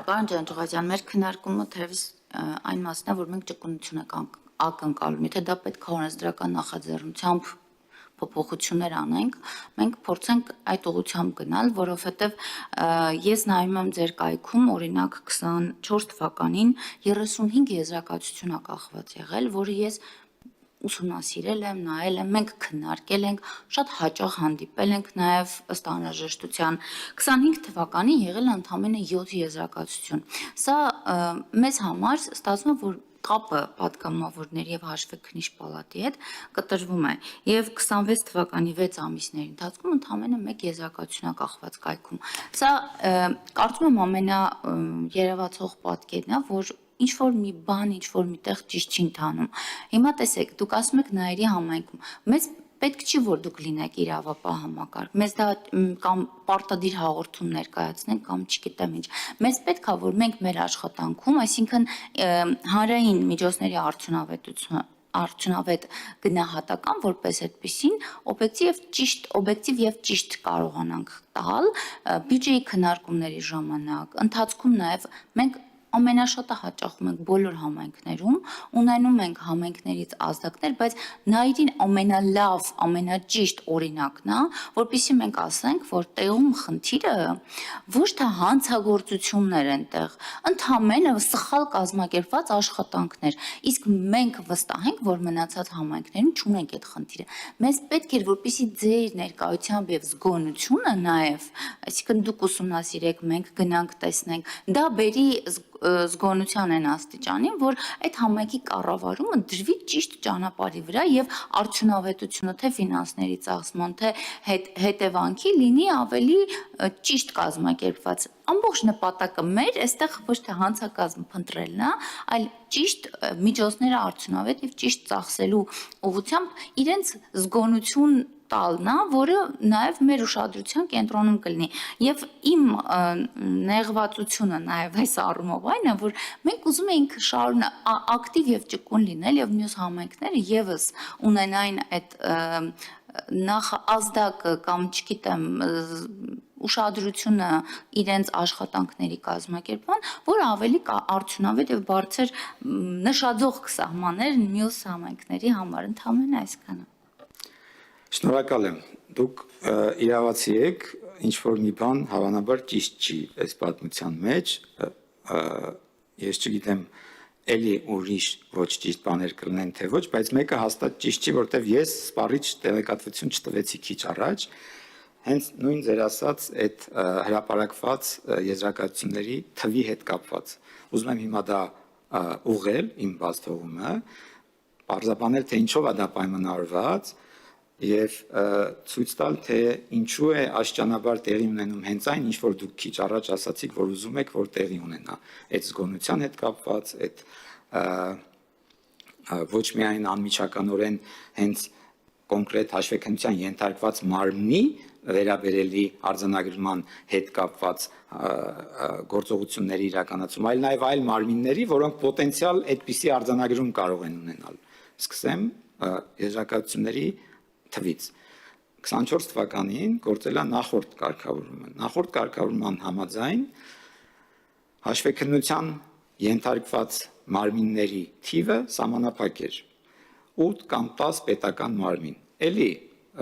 Պարոն Ջանջղազյան, մեր քննարկումը թերևս այն մասն է, որ մենք ճկունություն ենք ակնկալում, եթե դա պետք է օրենսդրական նախաձեռնությամբ փոփոխություններ անենք, մենք փորձենք այդ ուղղությամբ գնալ, որովհետև ես նայում եմ ձեր կայքում, օրինակ 24 թվականին 35 եզրակացություն ա կախված եղել, որը ես ուսումնասիրել եմ, նայել եմ, մենք քննարկել ենք, շատ հաճախ հանդիպել ենք նաև ըստ անհրաժեշտության 25 թվականին եղել է ընդամենը 7 եզրակացություն։ Սա մեզ համար ստացվում է, որ կապը պատգամավորների եւ հաշվեկնիչ պալատի հետ կտրվում է եւ 26 թվականի 6 ամիսների ընթացքում ընդամենը 1 եզրակացություն ա կախված կայքում։ Սա կարծում եմ ամենաերևացող պատկերն է, որ ինչ որ մի բան, ինչ որ միտեղ ճիշտ չի ընթանում։ Հիմա տեսեք, դուք ասում եք Նայիրի համայնքում։ Մեզ պետք չի, որ դուք լինեք իրավապահ համակարգ։ Մեզ դա կամ պարտադիր հաղորդում ներկայացնենք կամ չգիտեմ ինչ։ Մեզ պետք է, որ մենք մեր աշխատանքում, այսինքն հանրային միջոցների արդյունավետ գնահատական որպես այդպեսին օբյեկտիվ եւ ճիշտ կարողանանք տալ բյուջեի քննարկումների ժամանակ, ընթացքում նաեւ մենք ամենաշատը հաճախում ենք բոլոր համայնքներում, ունենում ենք համայնքներից ազդակներ, բայց Նայիրին ամենալավ, ամենաճիշտ օրինակն է, որպեսզի մենք ասենք, որ տեղում խնդիրը ոչ թե հանցագործություններ են տեղ, ընդհանրապես սխալ կազմակերպված աշխատանքներ, իսկ մենք վստահ ենք, որ մնացած համայնքներում չունենք այդ խնդիրը։ Մեզ պետք էր, որպեսզի ձեր ներկայությամբ եւ զգոնությունը նաեւ, այսինքն դուք ուսումնասիրեք, մենք գնանք տեսնենք, դա բերի զգոնության են աստիճանին, որ այդ համայնքի կառավարումը դրվի ճիշտ ճանապարհի վրա եւ արդյունավետությունը թե ֆինանսների ծախսման, թե հետևանքի լինի ավելի ճիշտ կազմակերպված։ Ամբողջ նպատակը մեր այստեղ ոչ թե հանցակազմ փնտրելն է, այլ ճիշտ միջոցները արդյունավետ եւ ճիշտ ծախսելու ուղղությամբ իրենց զգոնություն տալն է, որը նաև մեր ուշադրության կենտրոնում կլինի։ Եվ իմ նեղվածությունը նաև այս առումով այն է, որ մենք ուզում էինք ակտիվ եւ ճկուն լինել եւ մյուս համայնքները եւս ունենային այդ նախազդակը կամ չգիտեմ ուշադրությունը իրենց աշխատանքների կազմակերպման, որը ավելի արդյունավետ եւ բարձր նշաձող կսահմաներ մյուս համայնքների համար, ընդհանրապես այսքանը։ Շնորհակալ եմ։ Դուք իրավացի եք, ինչ որ մի բան հավանաբար ճիշտ չի այս պատմության մեջ։ Ես չգիտեմ, էլի ուրիշ ոչ ճիշտ բաներ կլինեն թե ոչ, բայց մեկը հաստատ ճիշտ չի, որտեղ ես սպառիչ տեղեկատվություն չտվեցի քիչ առաջ, հենց նույն ձեր ասած այդ հրապարակված եզրակացությունների թվի հետ կապված։ Ուզում եմ հիմա դա ուղղել իմ բաց թողումը, պարզաբանել, թե ինչով է դա պայմանավորված եւ ցույց տալ, թե ինչու է աշճանաբար տեղի ունենում հենց այն, ինչ որ դուք քիչ առաջ ասացիք, որ ուզում եք, որ տեղի ունենա։ Այդ զգոնության հետ կապված, այդ ոչ միայն անմիջականորեն հենց կոնկրետ հաշվեկնության ենթարկված մարմնի վերաբերելի արձանագրման հետ կապված գործողությունների իրականացում, այլ նաև այլ մարմինների, որոնք պոտենցիալ այդպիսի արձանագրում կարող են ունենալ։ Սկսեմ եզրակացությունների թվից 24 թվականին գործել է նախորդ կարգավորումը։ Նախորդ կարգավորման համաձայն հաշվեկնության ենթարկված մարմինների թիվը սահմանափակ էր 8 կամ 10 պետական մարմին։ Էլի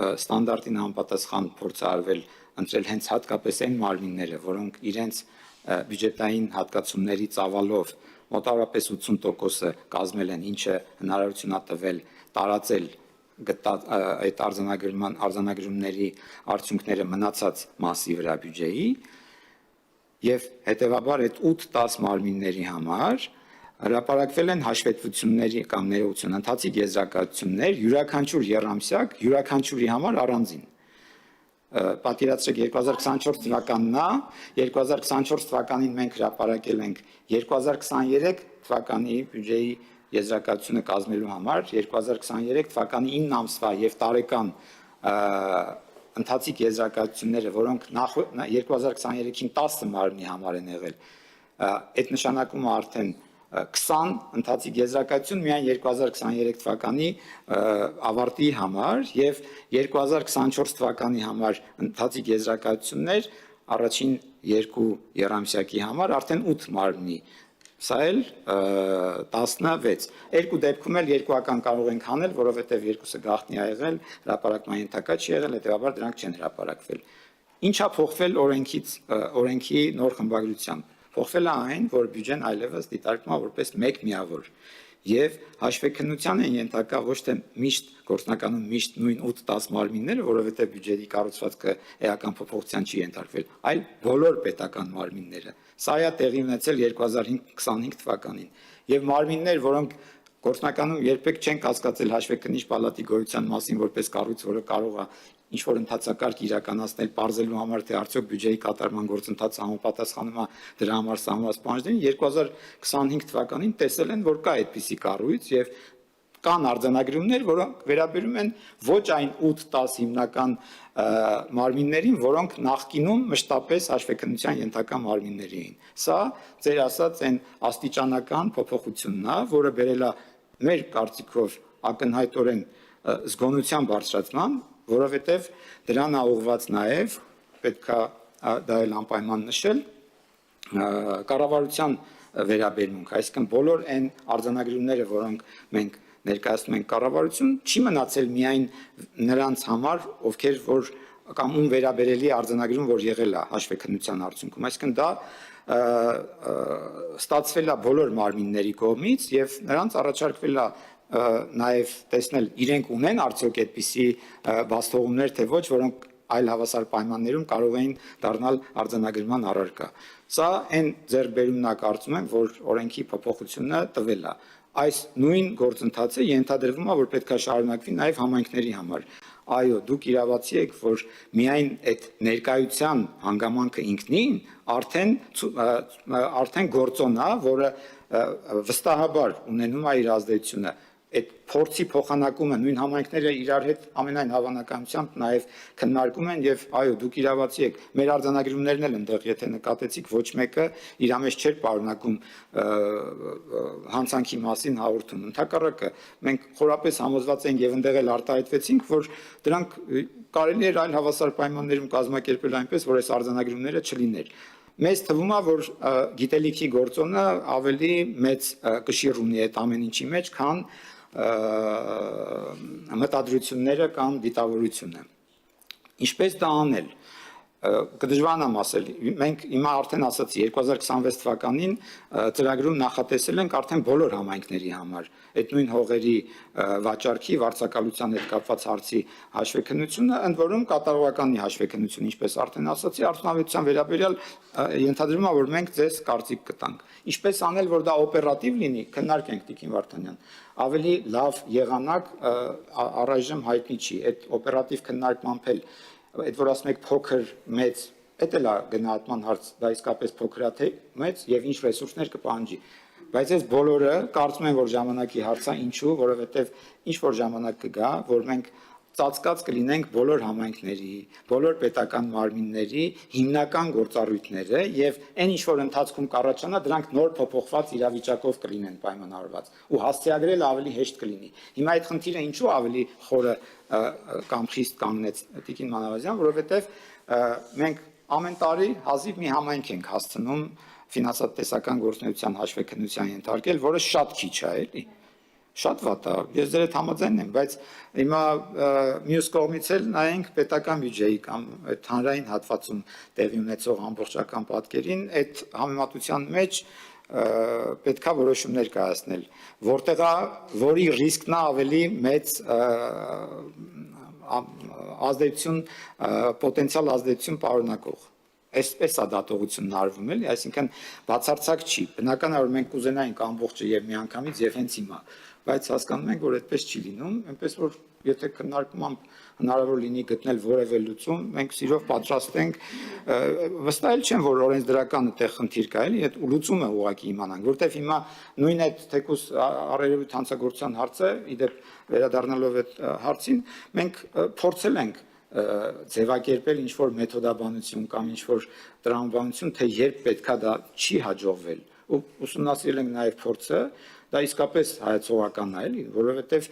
ստանդարտին համապատասխան փորձ արվել ընտրել հենց հատկապես այն մարմինները, որոնք իրենց բյուջետային հատկացումների ծավալով մոտավորապես 80%-ը կազմել են, ինչը հնարավորություն է տվել տարածել այդ արձանագրումների արդյունքները մնացած մասի վրա բյուջեի եւ հետեւաբար այդ 8-10 մարմինների համար հրապարակվել են հաշվետվությունների կամ ներողություն ընթացիկ եզրակացություններ յուրաքանչյուր եռամսյակ յուրաքանչյուրի համար առանձին պատկերացրեք 2024 թվականն է 2024 թվականին մենք հրապարակել ենք 2023 թվականի բյուջեի եզրակացությունը կազմելու համար 2023 թվականի 9 ամսվա եւ տարեկան ընթացիկ եզրակացությունները, որոնք 2023-ին 10 մարմնի համար են եղել, այդ նշանակումը արդեն 20 ընթացիկ եզրակացություն միայն 2023 թվականի ավարտի համար եւ 2024 թվականի համար ընթացիկ եզրակացություններ առաջին երկու երամսյակի համար արդեն 8 մարմնի, սա էլ 16, երկու դեպքում էլ երկուական կարող ենք անել, որովհետև երկուսը գաղտնի ա եղել, հրապարակման ենթակա չի եղել, հետևաբար դրանք չեն հրապարակվել։ Ինչա փոխվել օրենքի նոր խմբագրությամբ։ Փոխվել է այն, որ բյուջեն այլևս դիտարկվում է որպես մեկ միավոր եւ հաշվեկնության են ենթակա ոչ թե միշտ գործնականում միշտ նույն 8-10 մարմինները, որովհետեւ բյուջետի կառուցվածքը էական փոփոխության չի ենթարկվել, այլ բոլոր պետական մարմինները։ Սա է տեղի ունեցել 2025 թվականին եւ մարմիններ, որոնք գործնականում երբեք չեն կասկածել հաշվեկնիչ պալատի գոյության մասին որպես կառույց, որը կարող է ինչ-որ ընթացակարգ իրականացնել, բարձելու համար, թե արդյոք բյուջեի կատարման գործընթացը համապատասխանում է դրա համար սահմանված պահանջներին, 2025 թվականին տեսել են, որ կա այդպիսի կառույց եւ կան արձանագրումներ, որոնք վերաբերում են ոչ այն 8-10 հիմնական մարմիններին, որոնք նախկինում մշտապես հաշվեկնության ենթակա մարմինների էին։ Սա ձեր ասած այն աստիճանական փոփոխությունն է, որը բերել է մեր կարծիքով ակնհայտորեն զգոնության բարձրացման, որովհետև դրան է ուղղված նաև պետք է դա էլ անպայման նշել կառավարության վերաբերմունք, այսինքն բոլոր այն արձանագրումները, որոնք մենք ներկայացնում ենք կառավարություն, չի մնացել միայն նրանց համար, ովքեր որ կամ ում վերաբերելի արձանագրում, որ եղել է հաշվեկնության արդյունքում, այսինքն դա ստացվել է բոլոր մարմինների կողմից եւ նրանց առաջարկվել է նաև տեսնել իրենք ունեն արդյոք այդպիսի բացթողումներ թե ոչ, որոնք այլ հավասար պայմաններում կարող էին դառնալ արձանագրման առարկա։ Սա այն ձեռքբերումն է, կարծում եմ, որ օրենքի փոփոխությունը տվել է։ Այս նույն գործընթացը ենթադրվում է, որ պետք է շարունակվի նաև համայնքների համար։ Այո, դուք իրավացի եք, որ միայն այդ ներկայության հանգամանքը ինքնին արդեն գործոն է, որը վստահաբար ունենում է իր ազդեցությունը։ Այդ փորձի փոխանակումը նույն համայնքները իրար հետ ամենայն հավանականությամբ նաև քննարկում են եւ այո դուք իրավացի եք մեր արձանագրումներն էլ այնտեղ եթե նկատեցիք ոչ մեկը իր մեջ չէր պարունակում հանցանքի մասին հաղորդում ընդհակառակը մենք խորապես համոզված ենք եւ այնտեղ էլ արտահայտվեցինք որ դրանք կարելի էր այլ հավասար պայմաններում կազմակերպել այնպես որ այս արձանագրումները չլիներ Մեզ թվում է, որ գիտելիքի գործոնը ավելի մեծ կշիռ ունի այդ ամեն ինչի մեջ, քան մտադրությունները կամ դիտավորությունը։ Ինչպես դա անել։ Կդժվարանամ ասել, մենք հիմա արդեն ասացի 2026 թվականին ծրագրում նախատեսել ենք արդեն բոլոր համայնքների համար այդ նույն հողերի վաճառքի վարձակալության հետ կապված հարցի հաշվեկնությունը, ընդ որում կատարողականի հաշվեկնություն, ինչպես արդեն ասացի, արդյունավետության վերաբերյալ ենթադրվում է, որ մենք ձեզ կարծիք կտանք։ Ինչպես անել, որ դա օպերատիվ լինի, քննարկենք Տիկին Վարդանյան։ Ավելի լավ եղանակ առայժմ հայտնի չի, այդ օպերատիվ քննարկմամբ էլ այդ որ ասում եք փոքր մեծ դա էլ է գնահատման հարց դա իսկապես փոքր է թե մեծ եւ ինչ ռեսուրսներ կպահանջի բայց այս բոլորը կարծում եմ որ ժամանակի հարց է ինչու որովհետեւ ինչ որ ժամանակ կգա որ մենք ծածկած կլինենք բոլոր համայնքների բոլոր պետական մարմինների հիմնական գործառույթները եւ այն ինչ որ ընթացքում կառաջանա դրանք նոր փոփոխված իրավիճակով կլինեն պայմանավորված ու հասցեագրել ավելի հեշտ կլինի հիմա այդ խնդիրը ինչու ավելի խորը կամ խիստ կանգնեց Տիկին Մանավազյան, որովհետև մենք ամեն տարի հազիվ մի համայնք ենք հասցնում ֆինանսատնտեսական գործունեության հաշվեկնության ենթարկել, որը շատ քիչ է, էլի։ Շատ վատ է, ես ձեր հետ համաձայն եմ, բայց հիմա մյուս կողմից էլ նայենք պետական բյուջեի կամ այդ հանրային հատվածում տեղի ունեցող ամբողջական պատկերին, այդ համեմատության մեջ պետքա որոշումներ կայացնել, որտեղ որի ռիսկն է ավելի մեծ ազդեցություն պոտենցիալ ազդեցություն պարունակող Այսպես է դատողությունն արվում էլի, այսինքն բացարձակ չի։ Բնական է որ մենք կուզենայինք ամբողջը եւ միանգամից եւ հենց հիմա, բայց հասկանում ենք որ այդպես չի լինում, այնպես որ եթե քննարկումամբ հնարավոր լինի գտնել որևէ լուծում, մենք սիրով պատրաստ ենք վստահել չեմ որ օրենսդրական այդտեղ խնդիր կա էլի, այդ լուծումը ուղղակի իմանանք, որտեվ հիմա նույն այդ թեկուս առերևույթ հանցագործության հարցը, իդեպ վերադառնալով այդ հարցին, մենք փորձել ենք ձևակերպել ինչ-որ մեթոդաբանություն կամ ինչ-որ տրամաբանություն, թե երբ պետքա դա չի հաջողվել ու ուսումնասիրել ենք նաև փորձը, դա իսկապես հայացողական է, էլի, որովհետև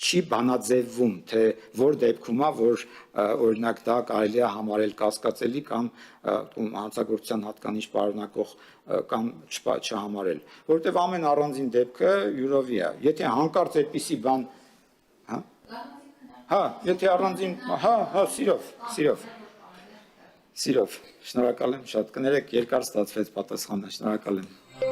չի բանաձևվում, թե որ դեպքում է, որ օրինակ դա կարելի է համարել կասկածելի կամ հանցագործության հատկանիշ պարունակող կամ չհամարել, որտեղ ամեն առանձին դեպքը յուրովի է։ Եթե հանկարծ այդպիսի բան, եթե առանձին, սիրով, շնորհակալ եմ շատ, կներեք երկար ստացվեց պատասխանը, շնորհակալ եմ։